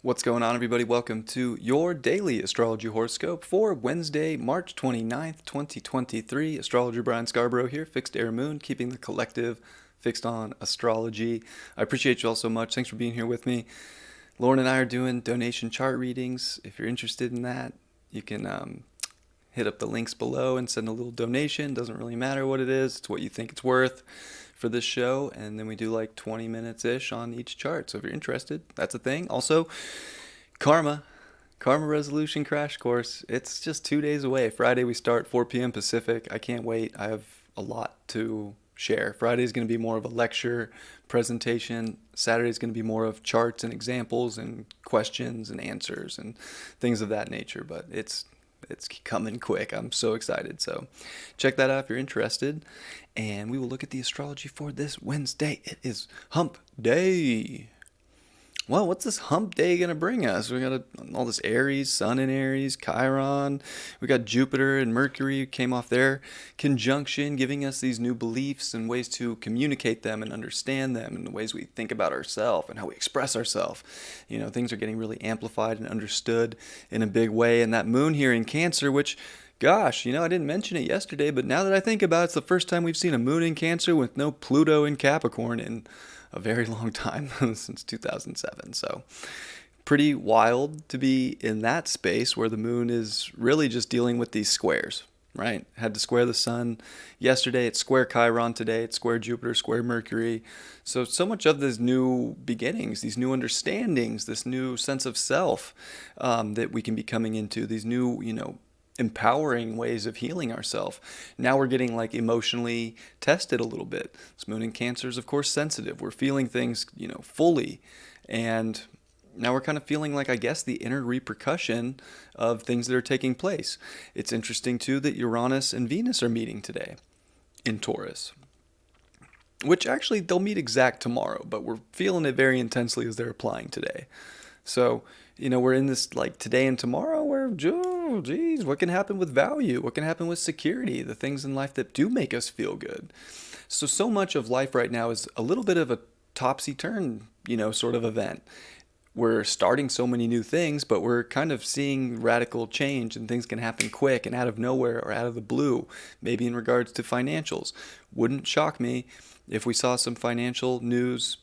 What's going on, everybody? Welcome to your daily astrology horoscope for Wednesday, March 29th, 2023. Astrologer Brian Scarborough here, Fixed Air Moon, keeping the collective fixed on astrology. I appreciate you all so much. Thanks for being here with me. Lauren and I are doing donation chart readings. If you're interested in that, you can hit up the links below and send a little donation. Doesn't really matter what it is, it's what you think it's worth for this show. And then we do like 20 minutes ish on each chart. So if you're interested, that's a thing. Also, Karma, Karma Resolution Crash Course. It's just 2 days away. Friday we start 4 p.m. Pacific. I can't wait. I have a lot to share. Friday is going to be more of a lecture presentation. Saturday is going to be more of charts and examples and questions and answers and things of that nature. But it's coming quick. I'm so excited. So check that out if you're interested. And we will look at the astrology for this Wednesday. It is Hump Day. Well, what's this hump day going to bring us? We got all this Aries, Sun in Aries, Chiron. We got Jupiter and Mercury came off their conjunction, giving us these new beliefs and ways to communicate them and understand them and the ways we think about ourselves and how we express ourselves. You know, things are getting really amplified and understood in a big way. And that moon here in Cancer, which gosh, I didn't mention it yesterday, but now that I think about it, it's the first time we've seen a moon in Cancer with no Pluto in Capricorn in a very long time, since 2007. So pretty wild to be in that space where the moon is really just dealing with these squares, right? Had to square the sun yesterday, it's square Chiron today, it's square Jupiter, square Mercury. So much of these new beginnings, these new understandings, this new sense of self that we can be coming into, these new, empowering ways of healing ourselves. Now we're getting like emotionally tested a little bit. This moon in Cancer is of course sensitive. We're feeling things, fully. And now we're kind of feeling like, I guess, the inner repercussion of things that are taking place. It's interesting too that Uranus and Venus are meeting today in Taurus, which actually they'll meet exact tomorrow, but we're feeling it very intensely as they're applying today. So, we're in this like today and tomorrow where, oh, geez, what can happen with value? What can happen with security? The things in life that do make us feel good. So much of life right now is a little bit of a topsy-turn, sort of event. We're starting so many new things, but we're kind of seeing radical change and things can happen quick and out of nowhere or out of the blue, maybe in regards to financials. Wouldn't shock me if we saw some financial news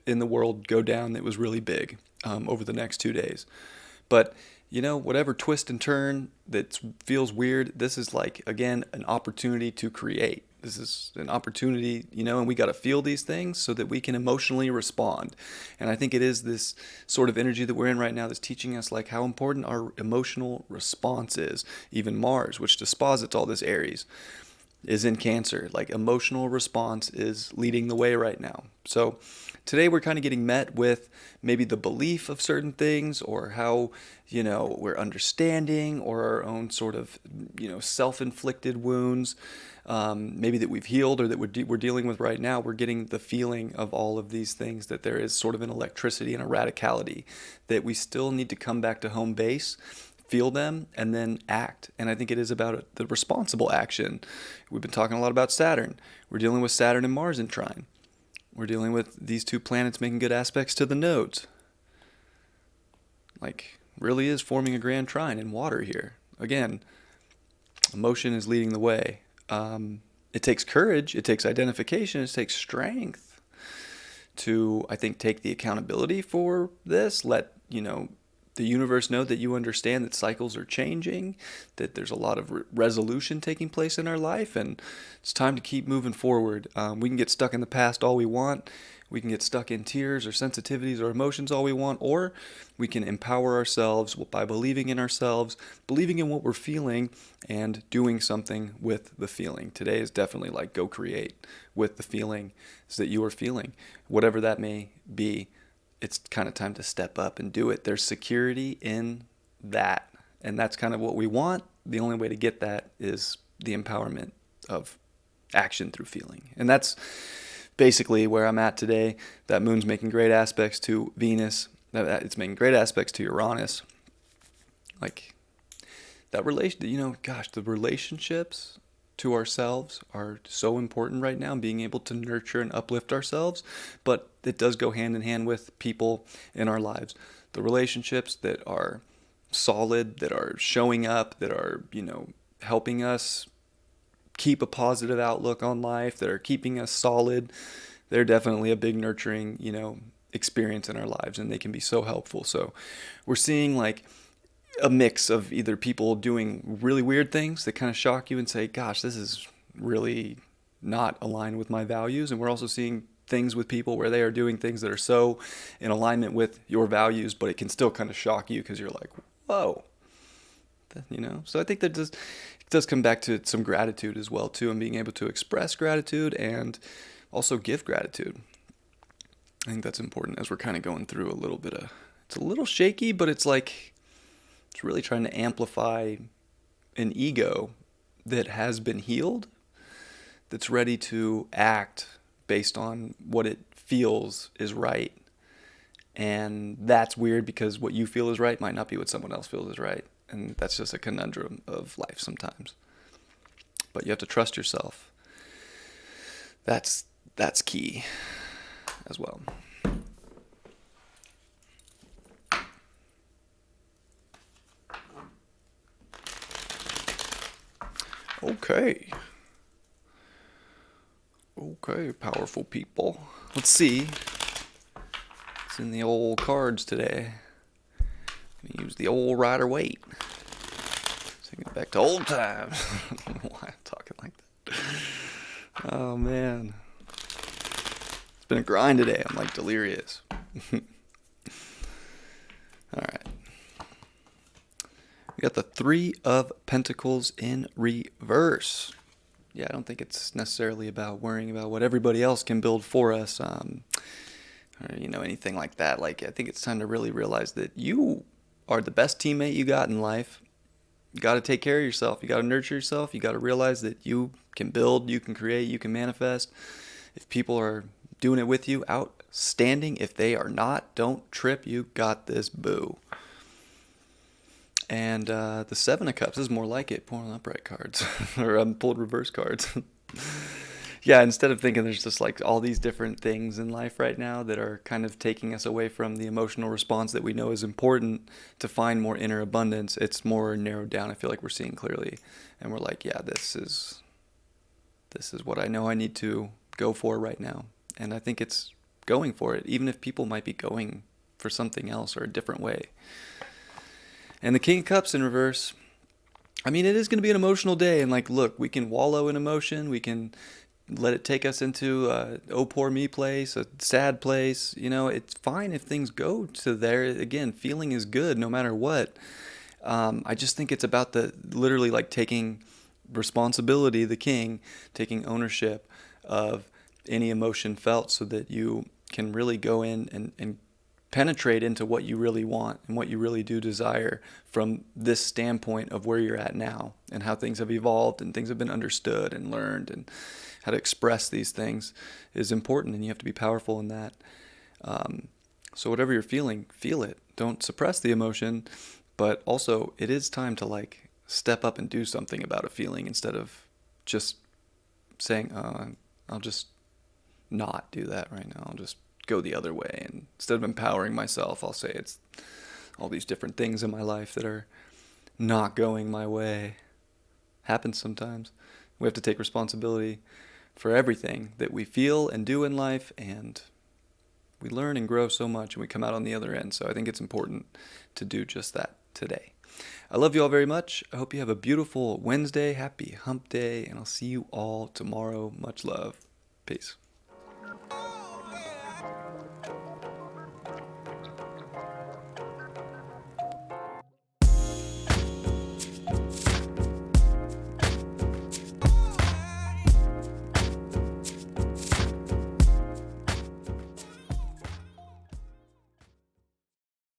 in the world go down that was really big over the next 2 days. But, whatever twist and turn that feels weird, this is like, again, an opportunity to create. This is an opportunity, and we got to feel these things so that we can emotionally respond. And I think it is this sort of energy that we're in right now that's teaching us like how important our emotional response is. Even Mars, which disposits all this Aries, is in Cancer. Like emotional response is leading the way right now. So today we're kind of getting met with maybe the belief of certain things or how, we're understanding or our own sort of, self-inflicted wounds, maybe that we've healed or that we're dealing with right now. We're getting the feeling of all of these things, that there is sort of an electricity and a radicality that we still need to come back to home base, feel them, and then act. And I think it is about the responsible action. We've been talking a lot about Saturn. We're dealing with Saturn and Mars in trine. We're dealing with these two planets making good aspects to the nodes. Like, really is forming a grand trine in water here. Again, emotion is leading the way. It takes courage, it takes identification, it takes strength to, I think, take the accountability for this. Let, the universe know that you understand that cycles are changing, that there's a lot of resolution taking place in our life, and it's time to keep moving forward. We can get stuck in the past all we want. We can get stuck in tears or sensitivities or emotions all we want, or we can empower ourselves by believing in ourselves, believing in what we're feeling, and doing something with the feeling. Today is definitely like go create with the feeling that you are feeling, whatever that may be. It's kind of time to step up and do it. There's security in that, and that's kind of what we want. The only way to get that is the empowerment of action through feeling. And that's basically where I'm at today. That moon's making great aspects to Venus. It's making great aspects to Uranus. Like that relation, gosh, the relationships to ourselves are so important right now, being able to nurture and uplift ourselves, but it does go hand in hand with people in our lives. the relationships that are solid, that are showing up, that are, helping us keep a positive outlook on life, that are keeping us solid, they're definitely a big nurturing, experience in our lives, and they can be so helpful. So we're seeing like a mix of either people doing really weird things that kind of shock you and say, gosh, this is really not aligned with my values. And we're also seeing things with people where they are doing things that are so in alignment with your values, but it can still kind of shock you because you're like, whoa, So I think that it does come back to some gratitude as well too, and being able to express gratitude and also give gratitude. I think that's important as we're kind of going through a little bit of, it's a little shaky, but it's like, it's really trying to amplify an ego that has been healed, that's ready to act based on what it feels is right. And that's weird because what you feel is right might not be what someone else feels is right. And that's just a conundrum of life sometimes. But you have to trust yourself. That's key as well. Okay, powerful people. Let's see what's in the old cards today. I'm gonna use the old Rider-Waite. Taking it back to old times. I don't know why I'm talking like that. Oh man, it's been a grind today. I'm like delirious. All right. We got the Three of Pentacles in reverse. Yeah, I don't think it's necessarily about worrying about what everybody else can build for us, or anything like that. Like, I think it's time to really realize that you are the best teammate you got in life. You got to take care of yourself. You got to nurture yourself. You got to realize that you can build, you can create, you can manifest. If people are doing it with you, outstanding. If they are not, don't trip. You got this, boo. And the Seven of Cups is more like it, pulling upright cards, or pulled reverse cards. Yeah, instead of thinking there's just like all these different things in life right now that are kind of taking us away from the emotional response that we know is important to find more inner abundance, it's more narrowed down. I feel like we're seeing clearly, and we're like, yeah, this is what I know I need to go for right now. And I think it's going for it, even if people might be going for something else or a different way. And the King of Cups in reverse, I mean, it is going to be an emotional day. And like, look, we can wallow in emotion. We can let it take us into a oh poor me place, a sad place. It's fine if things go to there. Again, feeling is good no matter what. I just think it's about literally like taking responsibility, the king, taking ownership of any emotion felt so that you can really go in and penetrate into what you really want and what you really do desire from this standpoint of where you're at now and how things have evolved and things have been understood and learned, and how to express these things is important, and you have to be powerful in that. So whatever you're feeling, feel it. Don't suppress the emotion, but also it is time to like step up and do something about a feeling instead of just saying, I'll just not do that right now. I'll just go the other way. And instead of empowering myself, I'll say it's all these different things in my life that are not going my way. Happens sometimes. We have to take responsibility for everything that we feel and do in life, and we learn and grow so much, and we come out on the other end. So I think it's important to do just that today. I love you all very much. I hope you have a beautiful Wednesday. Happy hump day, and I'll see you all tomorrow. Much love. Peace.